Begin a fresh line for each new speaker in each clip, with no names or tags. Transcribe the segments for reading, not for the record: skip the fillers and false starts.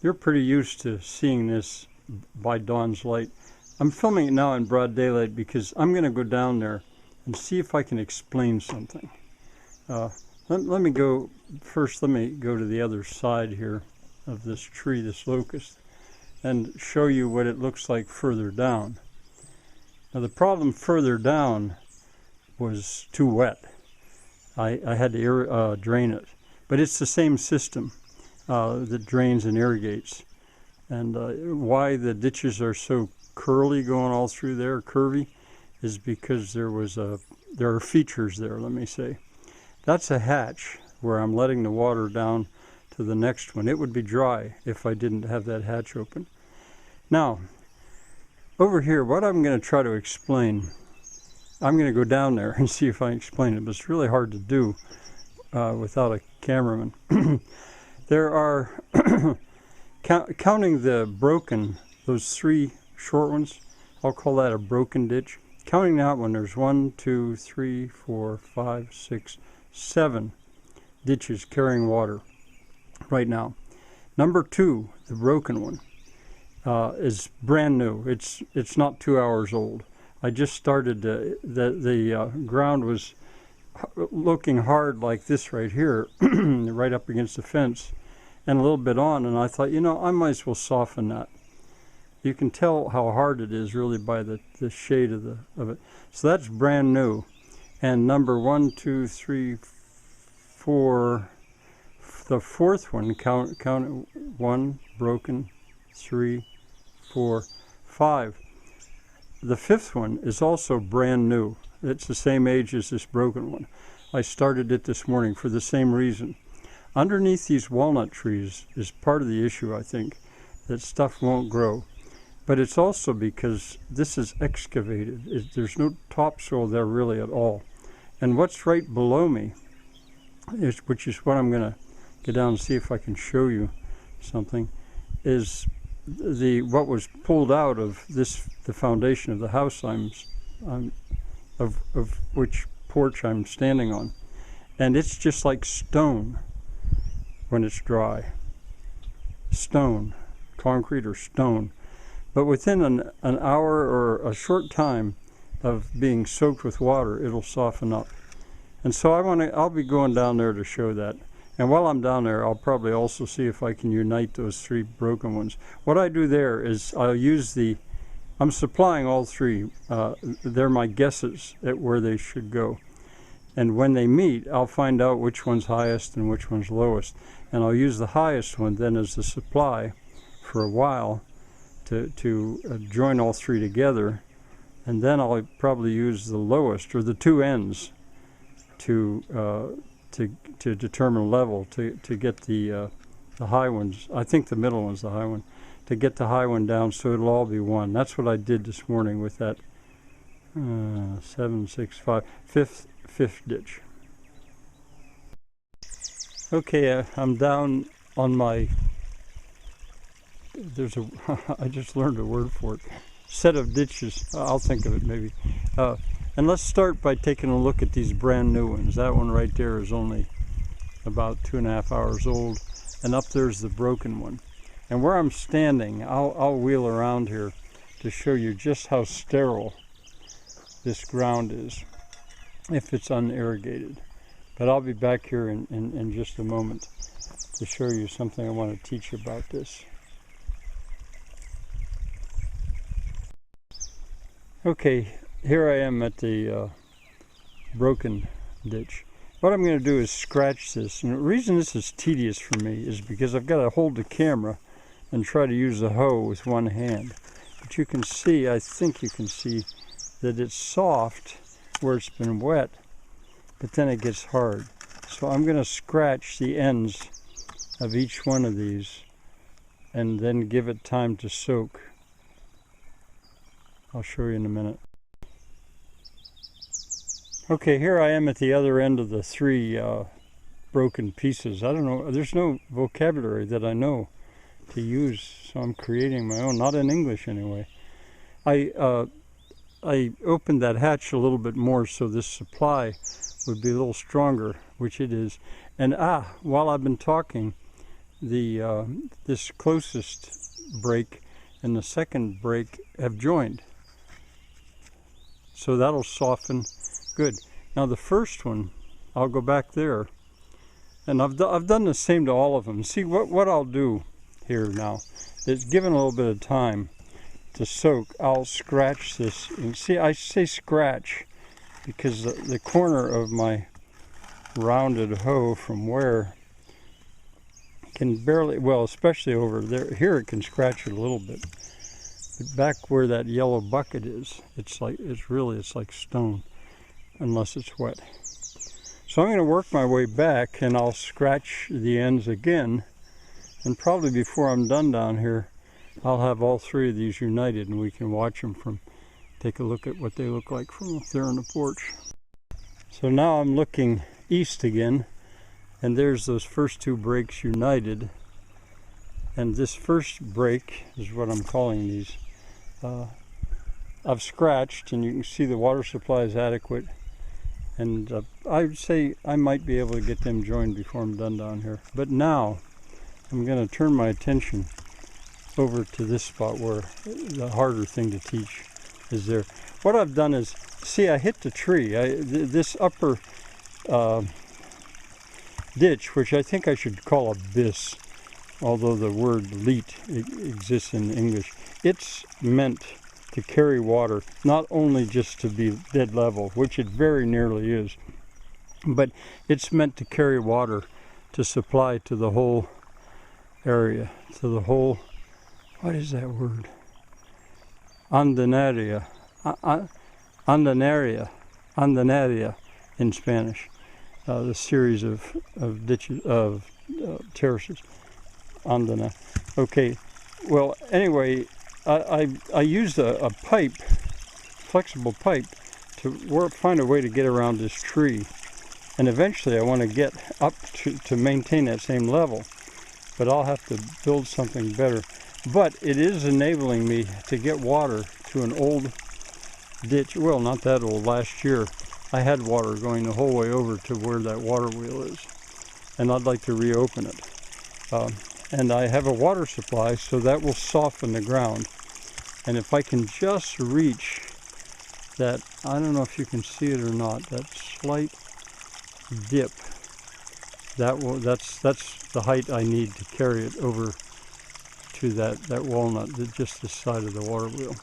you're pretty used to seeing this by dawn's light. I'm filming it now in broad daylight because I'm going to go down there and see if I can explain something. Let me go to the other side here of this tree, this locust, and show you what it looks like further down. Now the problem further down was too wet. I had to drain it, but it's the same system that drains and irrigates. And why the ditches are so curly going all through there, curvy, is because there are features there, let me say. That's a hatch where I'm letting the water down to the next one. It would be dry if I didn't have that hatch open. Now, over here, what I'm going to try to explain, I'm going to go down there and see if I can explain it, but it's really hard to do without a cameraman. There are, counting the broken, those three short ones, I'll call that a broken ditch. Counting that one, there's 1, 2, 3, 4, 5, 6, 7 ditches carrying water right now. Number 2, the broken one, is brand new. It's not 2 hours old. I just started. The ground was looking hard like this right here, right up against the fence, and a little bit on. And I thought, you know, I might as well soften that. You can tell how hard it is really by the shade of it. So that's brand new. And number 1, 2, 3, 4. The fourth one, count 1 broken, 3, 4, 5. The fifth one is also brand new. It's the same age as this broken one. I started it this morning for the same reason. Underneath these walnut trees is part of the issue, I think, that stuff won't grow. But it's also because this is excavated. There's no topsoil there really at all. And what's right below me, which is what I'm going to get down and see if I can show you something, is what was pulled out of the foundation of the house of which porch I'm standing on. And it's just like stone when it's dry. Stone, concrete or stone. But within an hour or a short time of being soaked with water, it'll soften up. And so I'll be going down there to show that. And while I'm down there, I'll probably also see if I can unite those 3 broken ones. What I do there is I'll use I'm supplying all 3. They're my guesses at where they should go. And when they meet, I'll find out which one's highest and which one's lowest. And I'll use the highest one then as the supply for a while to join all 3 together. And then I'll probably use the lowest, or the 2 ends, to determine level, to get the high ones. I think the middle one's the high one, to get the high one down so it'll all be one. That's what I did this morning with that 7, 6, 5, fifth ditch. Okay, I'm down on my, I just learned a word for it, set of ditches. I'll think of it maybe. And let's start by taking a look at these brand new ones. That one right there is only about 2.5 hours old, and up there's the broken one. And where I'm standing, I'll wheel around here to show you just how sterile this ground is if it's unirrigated. But I'll be back here in just a moment to show you something I want to teach you about this. Okay, here I am at the broken ditch. What I'm going to do is scratch this. And the reason this is tedious for me is because I've got to hold the camera and try to use the hoe with one hand. But you can see, I think you can see, that it's soft where it's been wet, but then it gets hard. So I'm going to scratch the ends of each one of these and then give it time to soak. I'll show you in a minute. Okay, here I am at the other end of the 3 broken pieces. I don't know, there's no vocabulary that I know to use, so I'm creating my own, not in English anyway. I opened that hatch a little bit more so this supply would be a little stronger, which it is. And while I've been talking, this closest break and the second break have joined. So that'll soften good. Now the first one, I'll go back there, and I've done the same to all of them. See, what I'll do here now is, given a little bit of time to soak, I'll scratch this. And see, I say scratch because the corner of my rounded hoe from where can barely, well, especially over there, here it can scratch it a little bit. But back where that yellow bucket is, it's like stone, unless it's wet. So I'm going to work my way back, and I'll scratch the ends again, and probably before I'm done down here, I'll have all three of these united, and we can watch them take a look at what they look like from up there on the porch. So now I'm looking east again, and there's those first two breaks united, and this first break is what I'm calling these. I've scratched, and you can see the water supply is adequate, and I would say I might be able to get them joined before I'm done down here. But now I'm going to turn my attention over to this spot where the harder thing to teach is there. What I've done is, see, I hit the tree. This upper ditch, which I think I should call a bis, although the word leat exists in English. It's meant to carry water, not only just to be dead level, which it very nearly is, but it's meant to carry water to supply to the whole area, to the whole, what is that word? Andenaria. Andenaria in Spanish. The series of ditches, of terraces. Andena. Okay, well, anyway, I used a pipe, flexible pipe, to find a way to get around this tree. And eventually I want to get up to maintain that same level. But I'll have to build something better. But it is enabling me to get water to an old ditch. Well, not that old. Last year I had water going the whole way over to where that water wheel is. And I'd like to reopen it. And I have a water supply, so that will soften the ground. And if I can just reach that, I don't know if you can see it or not, that slight dip, that's the height I need to carry it over to that walnut, just the side of the water wheel.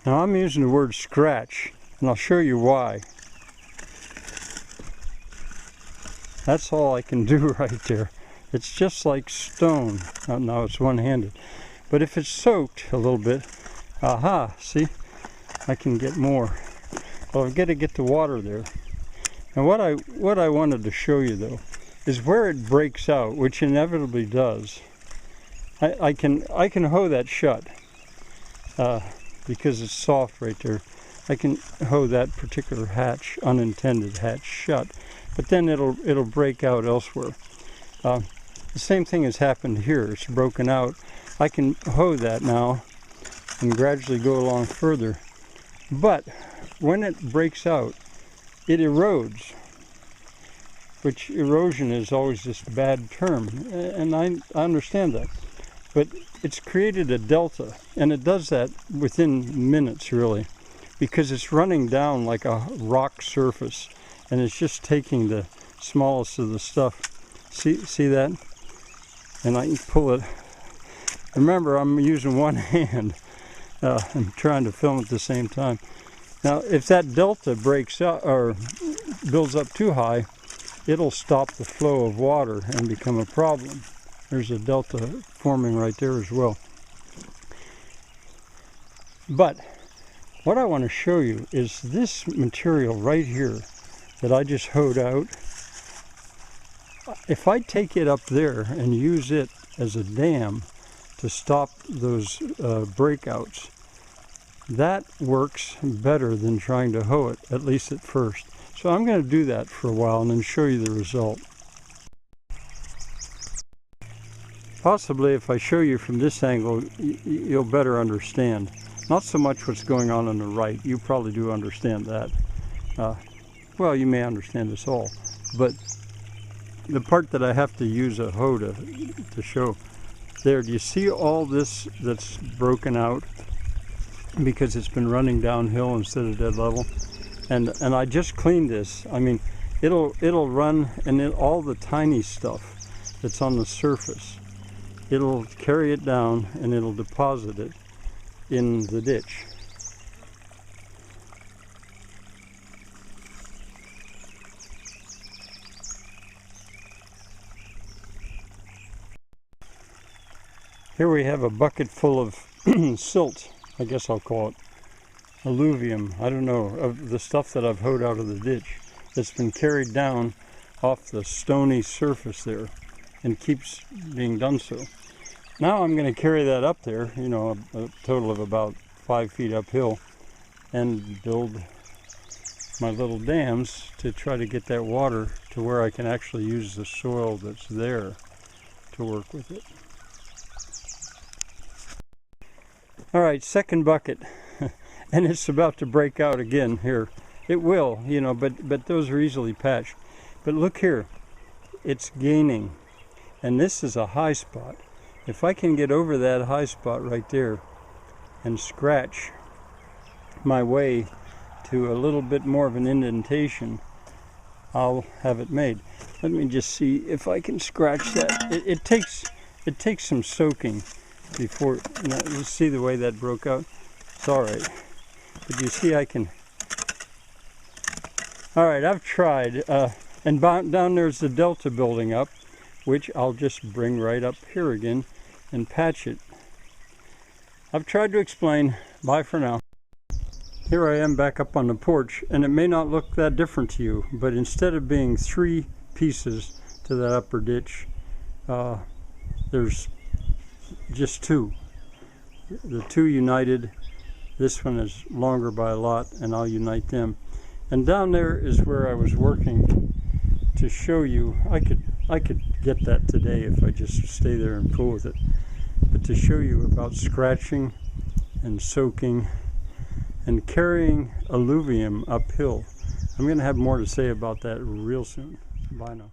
Now I'm using the word scratch, and I'll show you why. That's all I can do right there. It's just like stone. Now it's one-handed. But if it's soaked a little bit, aha, see? I can get more. Well, I've got to get the water there. And what I wanted to show you, though, is where it breaks out, which inevitably does. I can hoe that shut because it's soft right there. I can hoe that particular hatch, unintended hatch, shut. But then it'll break out elsewhere. The same thing has happened here. It's broken out. I can hoe that now and gradually go along further. But when it breaks out, it erodes, which erosion is always just a bad term, and I understand that. But it's created a delta, and it does that within minutes, really, because it's running down like a rock surface. And it's just taking the smallest of the stuff. See that? And I can pull it. Remember, I'm using one hand. I'm trying to film at the same time. Now, if that delta breaks up or builds up too high, it'll stop the flow of water and become a problem. There's a delta forming right there as well. But what I want to show you is this material right here that I just hoed out. If I take it up there and use it as a dam to stop those breakouts, that works better than trying to hoe it, at least at first. So I'm going to do that for a while and then show you the result. Possibly if I show you from this angle, you'll better understand. Not so much what's going on the right. You probably do understand that. Well, you may understand this all, but the part that I have to use a hoe to show. There, do you see all this that's broken out because it's been running downhill instead of dead level? And I just cleaned this. I mean, it'll run, and all the tiny stuff that's on the surface, it'll carry it down and it'll deposit it in the ditch. Here we have a bucket full of silt, I guess I'll call it, alluvium, I don't know, of the stuff that I've hoed out of the ditch that's been carried down off the stony surface there and keeps being done so. Now I'm going to carry that up there, you know, a total of about 5 feet uphill, and build my little dams to try to get that water to where I can actually use the soil that's there to work with it. All right, second bucket, and it's about to break out again here. It will, you know, but those are easily patched. But look here, it's gaining, and this is a high spot. If I can get over that high spot right there and scratch my way to a little bit more of an indentation, I'll have it made. Let me just see if I can scratch that. It takes some soaking before, you see the way that broke out? It's all right. But you see I can. All right, I've tried. And down there's the delta building up, which I'll just bring right up here again and patch it. I've tried to explain. Bye for now. Here I am back up on the porch, and it may not look that different to you, but instead of being 3 pieces to that upper ditch, there's just 2. The 2 united. This one is longer by a lot, and I'll unite them. And down there is where I was working to show you. I could get that today if I just stay there and fool with it. But to show you about scratching and soaking and carrying alluvium uphill. I'm going to have more to say about that real soon. Bye now.